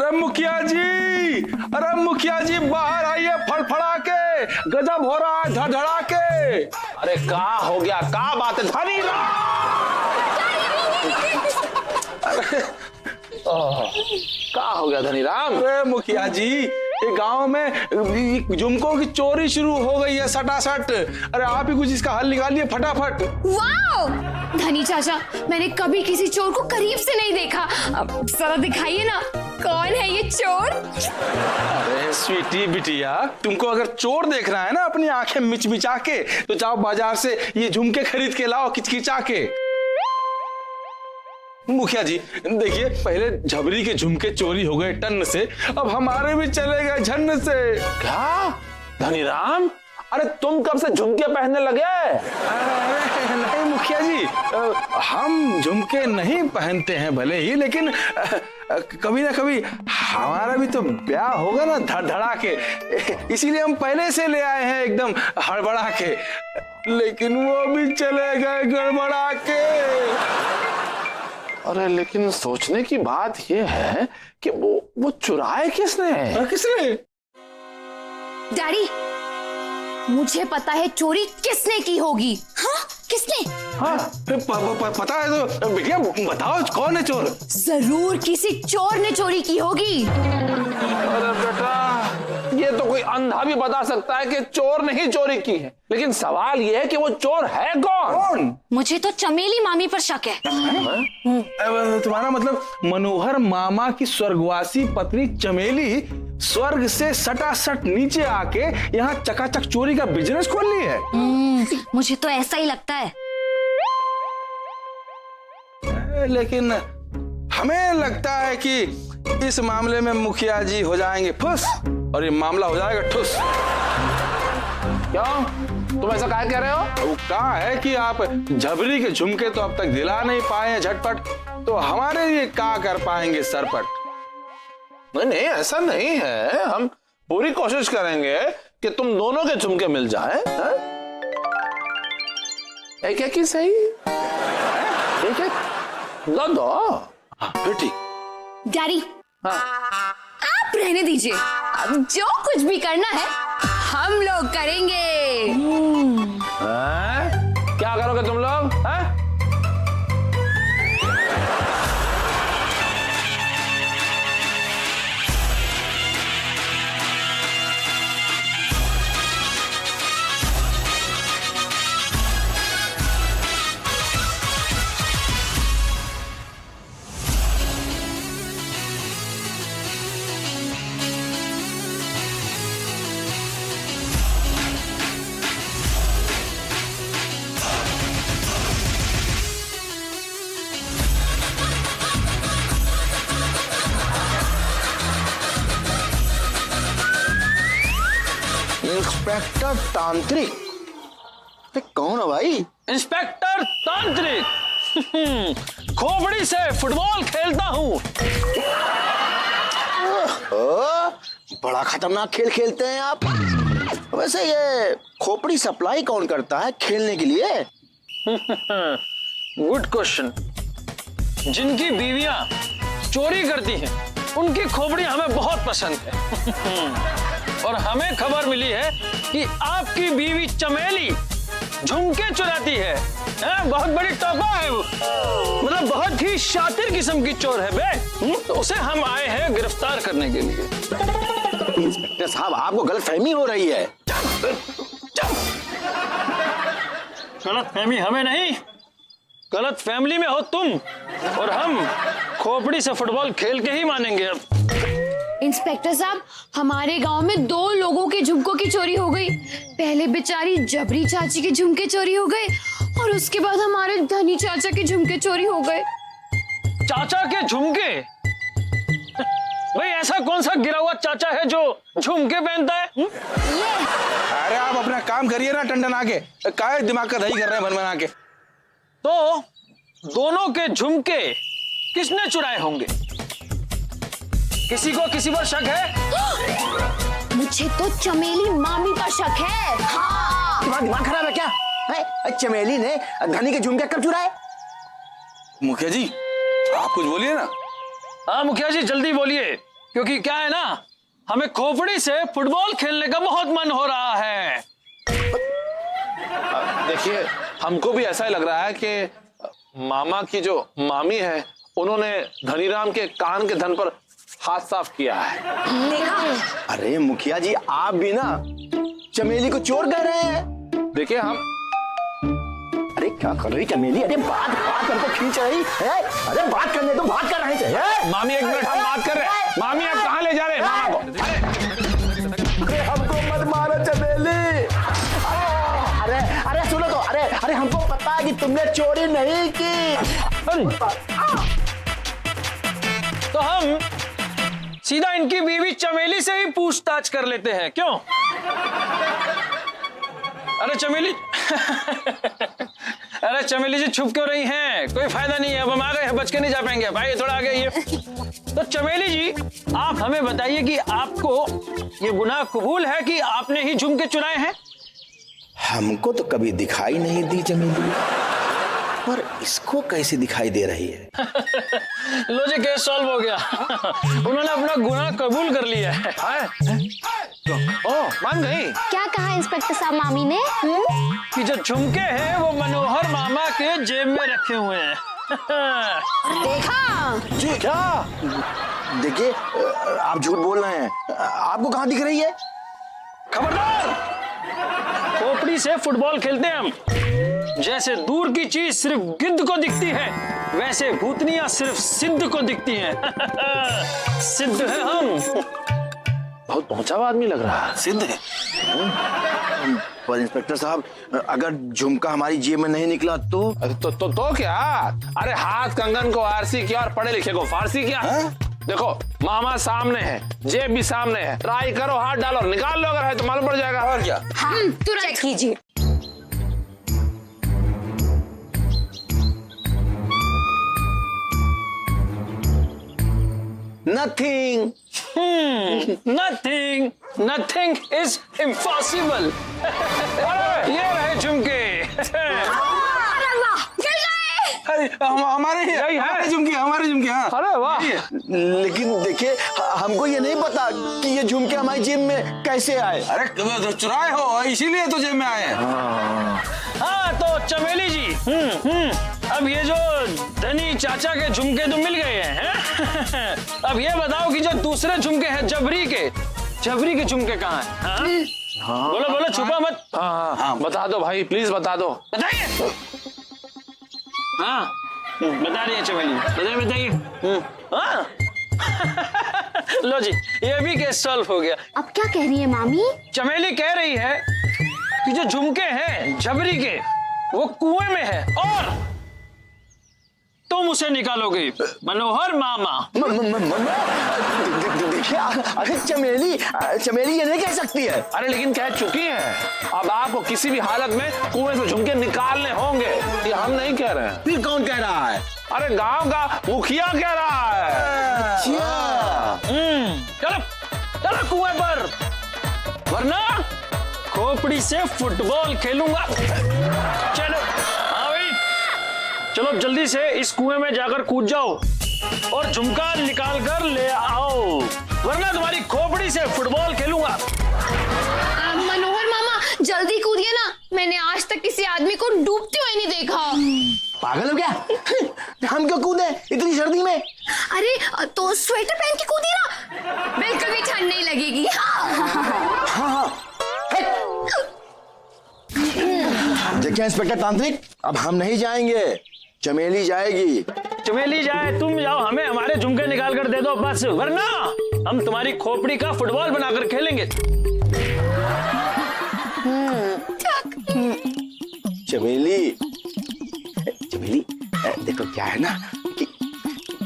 अरे मुखिया जी बाहर आइए, फड़फड़ा के गजब हो रहा है, धड़धड़ा के। अरे का हो गया, का बात है धनी का हो गया धनी राम? अरे मुखिया जी, ये गांव में झुमकों की चोरी शुरू हो गई है सटासट। अरे आप ही कुछ इसका हल निकालिए फटाफट। वाओ! धनी चाचा, मैंने कभी किसी चोर को करीब से नहीं देखा। अब जरा दिखाइए ना, कौन है ये चोर? अरे स्वीटी बिटिया, तुमको अगर चोर देखना है ना अपनी आंखें मिचमिचा के, तो जाओ बाजार से ये झुमके खरीद के लाओ किचकिचा के। मुखिया जी देखिए, पहले झबरी के झुमके चोरी हो गए टन से, अब हमारे भी चले गए झन्न से। क्या धनी राम, अरे तुम कब से झुमके पहनने लगे? अरे नहीं मुखिया जी, हम झुमके नहीं पहनते हैं भले ही, लेकिन कभी ना कभी हमारा भी तो ब्याह होगा ना धड़धड़ा के, इसीलिए हम पहले से ले आए हैं एकदम हड़बड़ा के, लेकिन वो भी चले गए गड़बड़ा के। अरे लेकिन सोचने की बात ये है कि वो चुराए किसने? किसने? डैडी, मुझे पता है चोरी किसने की होगी। हाँ, किसने? हाँ, पता है तो बिटिया बताओ कौन है चोर? जरूर किसी चोर ने चोरी की होगी। अरे बेटा, ये तो कोई अंधा भी बता सकता है कि चोर ने ही चोरी की है, लेकिन सवाल ये है कि वो चोर है कौन? मुझे तो चमेली मामी पर शक है। तुम्हारा मतलब मनोहर मामा की स्वर्गवासी पत्नी चमेली स्वर्ग से सटासट नीचे आके यहाँ चकाचक चोरी का बिजनेस खोल ली है। मुझे तो ऐसा ही लगता है। लेकिन हमें लगता है कि इस मामले में मुखिया जी हो जाएंगे फुस और ये मामला हो जाएगा ठुस। क्यों, तुम ऐसा क्या कह रहे हो? वो कहा है कि आप झबरी के झुमके तो अब तक दिला नहीं पाए हैं झटपट, तो हमारे लिए क्या कर पाएंगे सरपट? नहीं ऐसा नहीं है, हम पूरी कोशिश करेंगे कि तुम दोनों के झुमके मिल जाए। एक एक ही सही, एक एक दो। हाँ फिर ठीक। डैडी, हाँ। आप रहने दीजिए, अब जो कुछ भी करना है हम लोग करेंगे। क्या करोगे तुम लोग? इंस्पेक्टर तांत्रिक? कौन है भाई? इंस्पेक्टर तांत्रिक। खोपड़ी से फुटबॉल खेलता हूँ। बड़ा खतरनाक खेल खेलते हैं आप। वैसे ये खोपड़ी सप्लाई कौन करता है खेलने के लिए? Good question. जिनकी बीवियां चोरी करती हैं, उनकी खोपड़ी हमें बहुत पसंद है। और हमें खबर मिली है कि आपकी बीवी चमेली झुमके चुराती है। बहुत बड़ी टोपा है वो, मतलब बहुत ही शातिर किस्म की चोर है बे। तो उसे हम आए हैं गिरफ्तार करने के लिए। इंस्पेक्टर साहब, आपको गलतफहमी हो रही है। गलतफहमी हमें नहीं, गलत फैमिली में हो तुम, और हम खोपड़ी से फुटबॉल खेल के ही मानेंगे अब। इंस्पेक्टर साहब, हमारे गांव में 2 लोगों के झुमकों की चोरी हो गई। पहले बेचारी जबरी चाची के झुमके चोरी हो गए, और उसके बाद हमारे धनी चाचा के झुमके चोरी हो गए। चाचा के झुमके? भाई ऐसा कौन सा गिरा हुआ चाचा है जो झुमके पहनता है? ये अरे आप अपना काम करिए ना टंडन आके, काहे दिमाग का दही कर रहे हैं भन-भन आके। तो दोनों के झुमके किसने चुराए होंगे? किसी को किसी पर शक है? मुझे तो चमेली मामी पर शक है। हाँ। तुम्हारा दिमाग खराब है क्या? चमेली ने धनी के झुमके कब चुराए? मुखिया जी आप कुछ बोलिए ना। हाँ मुखिया जी जल्दी बोलिए, क्योंकि क्या है ना, हमें खोपड़ी से फुटबॉल खेलने का बहुत मन हो रहा है। देखिए, हमको भी ऐसा ही लग रहा है कि मामा की जो मामी है उन्होंने धनीराम के कान के धन पर हाथ साफ किया है। अरे मुखिया जी, आप भी ना चमेली को चोर कह रहे हैं। देखिए हम, अरे क्या कर रही चमेली? अरे बात बात हमको खींच रही है। अरे बात करने तो बात कर रहे थे। मामी एक मिनट, हम बात कर रहे हैं। मामी आप कहाँ ले जा रहे हैं मामा को? अरे हमको मत मारो चमेली। अरे अरे सुनो तो, अरे हमको पता है कि तुमने चोरी नहीं की। तो हम सीधा इनकी बीवी चमेली से ही पूछताछ कर लेते हैं, क्यों? अरे चमेली अरे चमेली जी छुप क्यों रही हैं? कोई फायदा नहीं है, अब हम आ गए हैं, बच के नहीं जा पाएंगे। भाई थोड़ा आगे ये। तो चमेली जी, आप हमें बताइए कि आपको ये गुनाह कबूल है कि आपने ही झुमके चुराए हैं? हमको तो कभी दिखाई नहीं दी चमेली, पर इसको कैसे दिखाई दे रही है? लो जी, केस सॉल्व हो गया। उन्होंने अपना गुनाह कबूल कर लिया है। मान गई। क्या कहा इंस्पेक्टर साहब मामी ने? कि जो झुमके हैं वो मनोहर मामा के जेब में रखे हुए हैं। देखा? जी क्या? देखिए, आप झूठ बोल रहे हैं। आपको कहाँ दिख रही है? खबरदार! खोपड़ी से फुटबॉल खेलते हैं हम। जैसे दूर की चीज सिर्फ गिद्ध को दिखती है, वैसे भूतनियां सिर्फ सिद्ध को दिखती हैं। सिद्ध है हम। बहुत पहुंचा हुआ आदमी लग रहा है। सिद्ध है। पर इंस्पेक्टर साहब, अगर झुमका हमारी जेब में नहीं निकला तो? तो क्या? अरे हाथ कंगन को आरसी किया और पढ़े लिखे को फारसी किया। देखो, मामा सामने है, जेब भी सामने है, ट्राई करो, हाथ डालो, निकाल लो, अगर है तो मालूम पड़ जाएगा। और क्या? तुरंत चेक कीजिए। नथिंग। Nothing is impossible. ये रहे झुमके। हमारे ही यही है। हमारे झुमके हाँ। अरे वाह! लेकिन देखिए, हमको ये नहीं पता कि ये झुमके हमारी जेब में कैसे आए। अरे चुराए हो, इसीलिए तो जेब में आए हैं। हाँ तो चमेली जी, अब ये जो धनी चाचा के झुमके तो मिल गए हैं। अब ये बताओ कि जो दूसरे झुमके हैं जबरी के झुमके कहाँ हैं? हाँ? बोलो बोलो, छुपा मत। हाँ, बता दो भाई, प्लीज बता दो। बताइए। हाँ बता रही है चमेली, बताइए। हाँ लो जी, ये भी केस सॉल्व हो गया। अब क्या कह रही है मामी? चमेली कह रही है कि जो झुमके हैं जबरी के वो कुएं में है और तुम उसे निकालोगे, मनोहर मामा। देखिए, अरे चमेली ये नहीं कह सकती है। अरे लेकिन कह चुकी है, अब आपको किसी भी हालत में कुएं से झुमके निकालने होंगे। ये हम नहीं कह रहे हैं। फिर कौन कह रहा है? अरे गांव का मुखिया कह रहा है। चलो चलो कुएं पर, वरना खोपड़ी से फुटबॉल खेलूंगा। चलो हाँ भाई, चलो अब जल्दी से इस कुएं में जाकर कूद जाओ और झुमका निकाल कर ले आओ, वरना तुम्हारी खोपड़ी से फुटबॉल खेलूंगा। मनोहर मामा जल्दी कूदिए ना, मैंने आज तक किसी आदमी को डूबते हुए नहीं देखा। पागल हो क्या? हम क्यों कूदे इतनी सर्दी में? अरे तो स्वेटर पहन के कूदिए ना, बिल्कुल भी ठंड नहीं लगेगी। देखिए इंस्पेक्टर तांत्रिक, अब हम नहीं जाएंगे, चमेली जाएगी। चमेली जाए, तुम जाओ, हमें हमारे झुमके निकाल कर दे दो बस, वरना हम तुम्हारी खोपड़ी का फुटबॉल बनाकर खेलेंगे। चमेली देखो, क्या है ना कि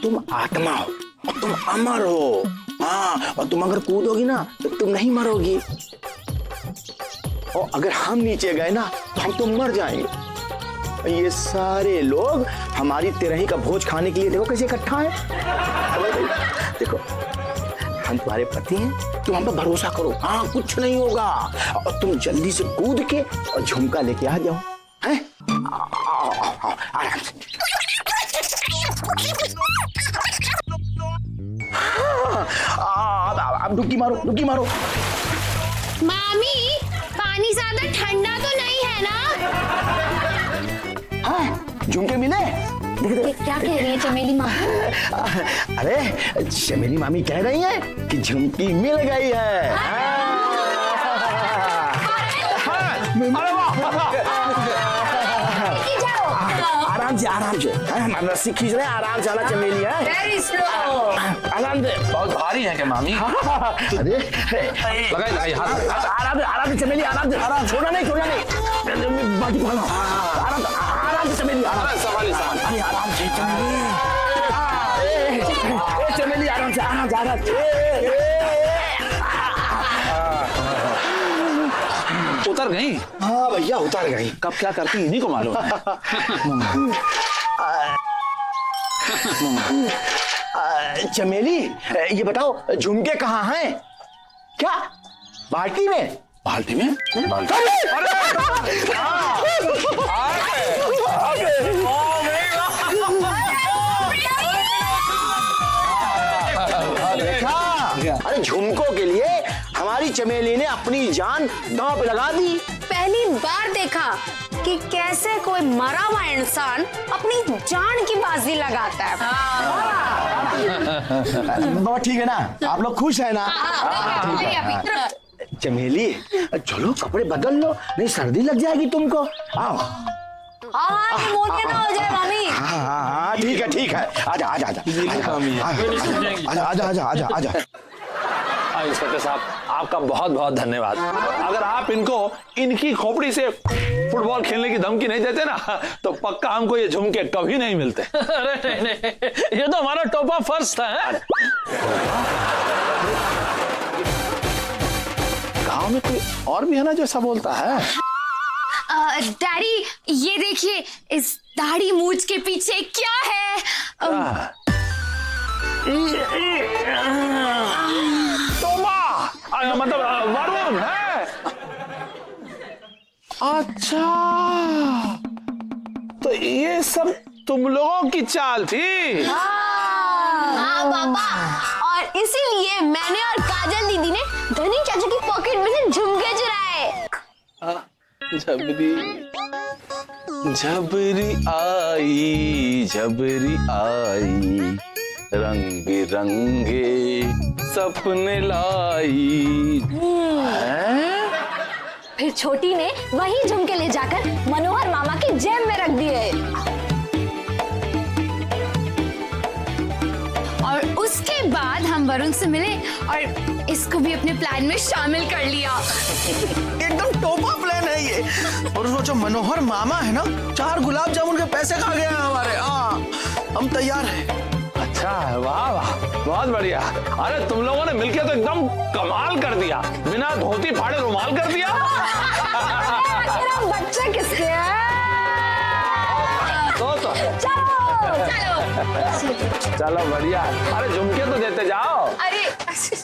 तुम आत्मा हो और तुम अमर हो। हाँ, और तुम अगर कूदोगी ना तो तुम नहीं मरोगी, और अगर हम नीचे गए ना तो हम तो मर जाएंगे। ये सारे लोग हमारी तिरही का भोज खाने के लिए देखो कैसे इकट्ठा है। देखो, हम तुम्हारे पति हैं, तुम हम पर भरोसा करो। हाँ, कुछ नहीं होगा, और तुम जल्दी से कूद के और झुमका लेके आ जाओ। हैं? आओ, आराम से। आप डुबकी मारो, डुबकी मारो। मामी पानी ज्यादा ठंडा तो नहीं है ना? हाँ, झुमके मिले? ये क्या कह रही है चमेली मामी? अरे चमेली मामी कह रही है कि झुमकी मिल गई है। आराम से, आराम से। हम रस्सी खींच रहे हैं, आराम से आना चमेली है। आराम से। बहुत भारी है क्या मामी? अरे लगाई लगाई हाथ। आराम से, आराम से चमेली, आराम से, आराम। छोड़ना नहीं, छोड़ना नहीं। बाजू पकड़ो। आराम, आराम से चमेली, आराम। संभाली संभाली। अरे आराम से चमेली। चमेली आराम से, आराम से, आराम से। उतर गई? हाँ भैया उतर गई। कब क्या करती इन्हीं को मालूम है। चमेली ये बताओ झुमके कहाँ हैं? क्या बाल्टी में? बाल्टी में? बाल्टी। अरे झुमकों के लिए हमारी चमेली ने अपनी जान दांव पे लगा दी। पहली बार देखा कि कैसे कोई मरा हुआ इंसान अपनी जान की बाजी लगाता है। बाबा ठीक है ना? आप लोग खुश है ना? चमेली चलो कपड़े बदल लो, नहीं सर्दी लग जाएगी तुमको। आओ। मोटे ना हो जाए मामी। हाँ ठीक है, ठीक है। आजा आजा आजा आजा आजा आजा आजा। इंस्पेक्टर साहब आपका बहुत बहुत धन्यवाद। अगर आप इनको इनकी खोपड़ी से फुटबॉल खेलने की धमकी नहीं देते ना तो पक्का हमको ये झुमके कभी नहीं मिलते। अरे नहीं नहीं, ये तो हमारा टॉप ऑफ फर्स्ट था। गांव में कोई और भी है ना जो ऐसा बोलता है? डैडी ये देखिए इस दाढ़ी मूंछ के पीछे क्या है? मतलब वरुण है। अच्छा तो ये सब तुम लोगों की चाल थी। हाँ पापा, और इसीलिए मैंने और काजल दीदी ने धनी चाचा की पॉकेट में से झुमके चुराए। झबरी झबरी आई, झबरी आई, रंग बिरंगे सपने लाई। फिर छोटी ने वही झुमके ले जाकर मनोहर मामा की जेब में रख दिए। और उसके बाद हम वरुण से मिले और इसको भी अपने प्लान में शामिल कर लिया। एकदम टोपा प्लान है ये। और सोचो मनोहर मामा है ना, 4 गुलाब जामुन के पैसे खा गए हैं हमारे। हम तैयार हैं। अच्छा वाह वाह बहुत बढ़िया। अरे तुम लोगों ने मिलकर तो एकदम कमाल कर दिया, बिना धोती फाड़े रुमाल कर दिया। बच्चे किसके हैं? तो चलो बढ़िया। अरे झुमके तो देते जाओ। अरे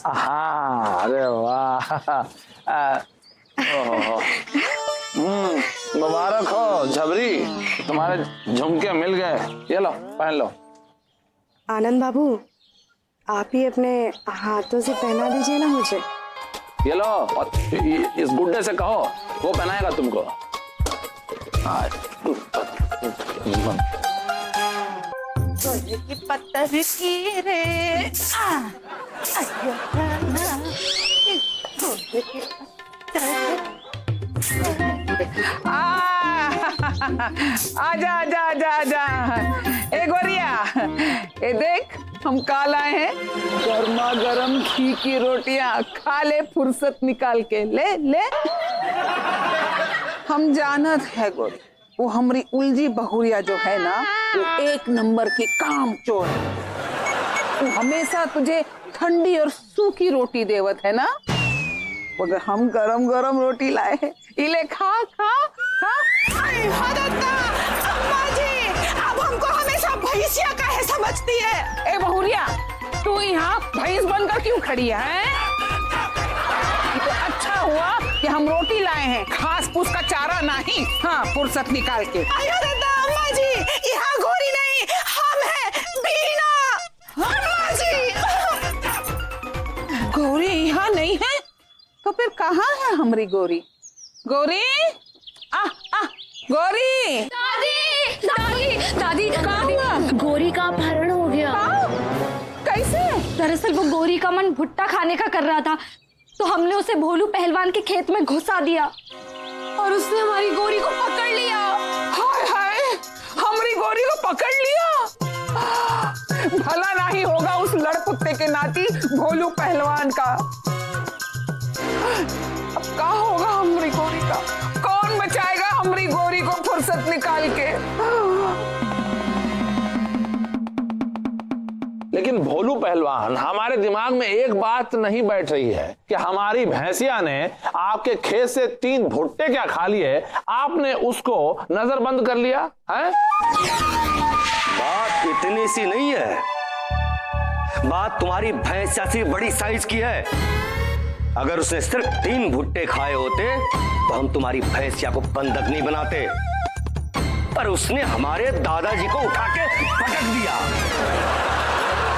हाँ अरे वाह। मुबारक हो झबरी, तुम्हारे झुमके मिल गए। ये लो पहन लो। आनंद बाबू आप ही अपने हाथों से पहना दीजिए ना मुझे। ये लो और इस गुड्डे से कहो वो पहनाएगा तुमको। पत्थर की रे आजा आजा आजा आजा। ए गोरिया ए देख हम काल आए हैं, गर्मा गर्म घी की रोटियां खा ले, फुर्सत निकाल के ले ले। हम जानत है गोरी, वो हमारी उलझी बहुरिया जो है ना वो 1 नंबर की काम चोर है। वो हमेशा तुझे ठंडी और सूखी रोटी देवत है ना, मगर हम गरम गरम रोटी लाए हैं, इले खा खा खा। अम्मा जी अब हमको हमेशा भैंसिया काहे समझती है? ए बहुरिया तू यहाँ भैंस बनकर क्यों खड़ी है? ये तो अच्छा हुआ कि हम रोटी लाए हैं, घास फूस का चारा नहीं। हाँ फुर्सत निकाल के। अयो दादा अम्मा जी यहाँ गोरी नहीं, हम हैं बीना। अम्मा जी गौरी यहाँ नहीं है तो फिर कहाँ है हमारी गौरी? गौरी आ गौरी। दादी दादी दादी दादी, गौरी का अपहरण हो गया। कैसे? दरअसल वो गौरी का मन भुट्टा खाने का कर रहा था, तो हमने उसे भोलू पहलवान के खेत में घुसा दिया और उसने हमारी गौरी को पकड़ लिया। हाय हाय, हमारी गौरी को पकड़ लिया। भला नहीं होगा उस लड़कुत्ते के नाती भोलू पहलवान का। अब क्या होगा हमारी गौरी का? कौन बचाएगा हमारी गौरी को फुर्सत निकाल के? लेकिन भोलू पहलवान, हमारे दिमाग में एक बात नहीं बैठ रही है कि हमारी भैंसिया ने आपके खेत से 3 भुट्टे क्या खा लिए, आपने उसको नजरबंद कर लिया है? बात इतनी सी नहीं है, बात तुम्हारी भैंसिया से बड़ी साइज की है। अगर उसने सिर्फ 3 भुट्टे खाए होते तो हम तुम्हारी भैंसिया को बंधक नहीं बनाते, पर उसने हमारे दादाजी को उठा के पटक दिया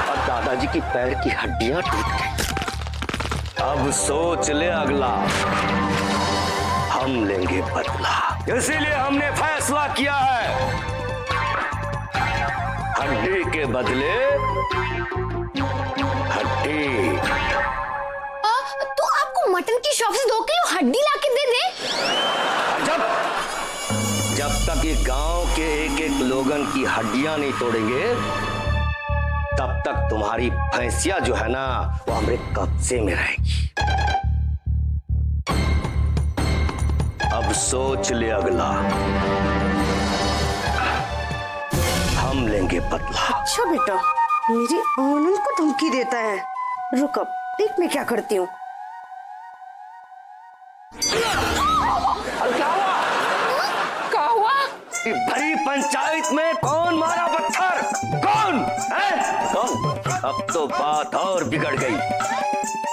और दादाजी की पैर की हड्डियां टूट गई। अब सोच ले अगला, हम लेंगे बदला। इसीलिए हमने फैसला किया है, हड्डी के बदले हड्डी। तो आपको मटन की शॉप से 2 किलो हड्डी लाके दे दे। जब तक ये गांव के एक लोगन की हड्डियां नहीं तोड़ेंगे, तब तक तुम्हारी भैंसिया जो है ना, वो हमारे कब्जे में रहेगी। अब सोच ले अगला, हम लेंगे बदला। अच्छा बेटा, मेरी आनंद को धमकी देता है। रुक, अब देख मैं क्या करती हूँ। क्या हुआ? भरी पंचायत में कौन मारा पत्थर? कौन है? कौन? अब तो बात और बिगड़ गई,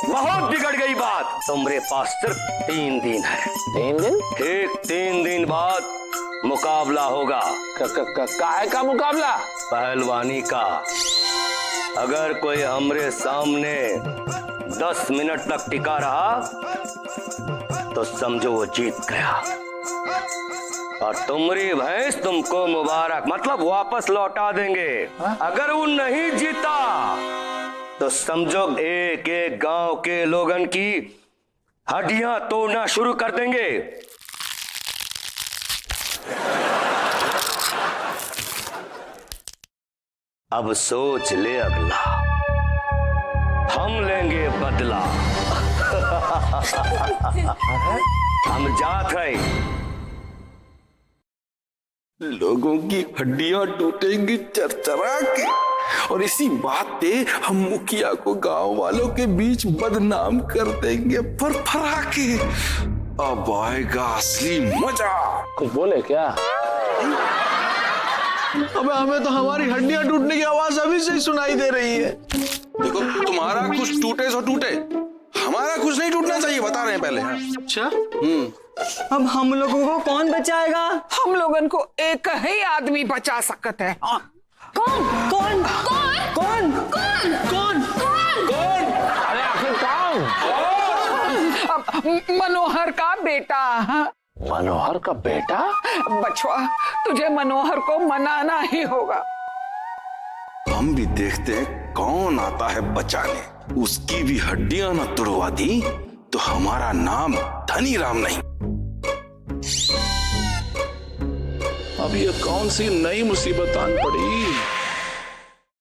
बहुत बिगड़ गई बात। तुम्हारे पास सिर्फ 3 दिन है। 3 दिन? ठीक 3 दिन बाद मुकाबला होगा। काहे का मुकाबला? पहलवानी का। अगर कोई हमरे सामने 10 मिनट तक टिका रहा तो समझो वो जीत गया, और तुम्हारी भैंस तुमको मुबारक मतलब वापस लौटा देंगे। अगर वो नहीं जीता तो समझो एक एक गांव के लोगन की हड्डियां तोड़ना शुरू कर देंगे। अब सोच ले अगला, हम लेंगे बदला। हम जात है, लोगों की हड्डियां टूटेंगी चरचरा के, और इसी बात पे हम मुखिया को गांव वालों के बीच बदनाम कर देंगे फरफरा के। अब आएगा असली मजा। कुछ बोले क्या? अबे हमें तो हमारी हड्डियां टूटने की आवाज अभी से ही सुनाई दे रही है। देखो, तुम्हारा कुछ टूटे सो टूटे, हमारा कुछ नहीं टूटना चाहिए, बता रहे हैं पहले। अच्छा, अब हम लोगों को कौन बचाएगा? हम लोगन को एक ही आदमी बचा सकता है। कौन कौन कौन कौन कौन कौन? अरे आखिर कौन? मनोहर का बेटा। मनोहर का बेटा? बचवा, तुझे मनोहर को मनाना ही होगा। हम भी देखते हैं कौन आता है बचाने। उसकी भी हड्डियां न तोड़वा दी तो हमारा नाम धनी राम नहीं। अब ये कौन सी नई मुसीबत आन पड़ी?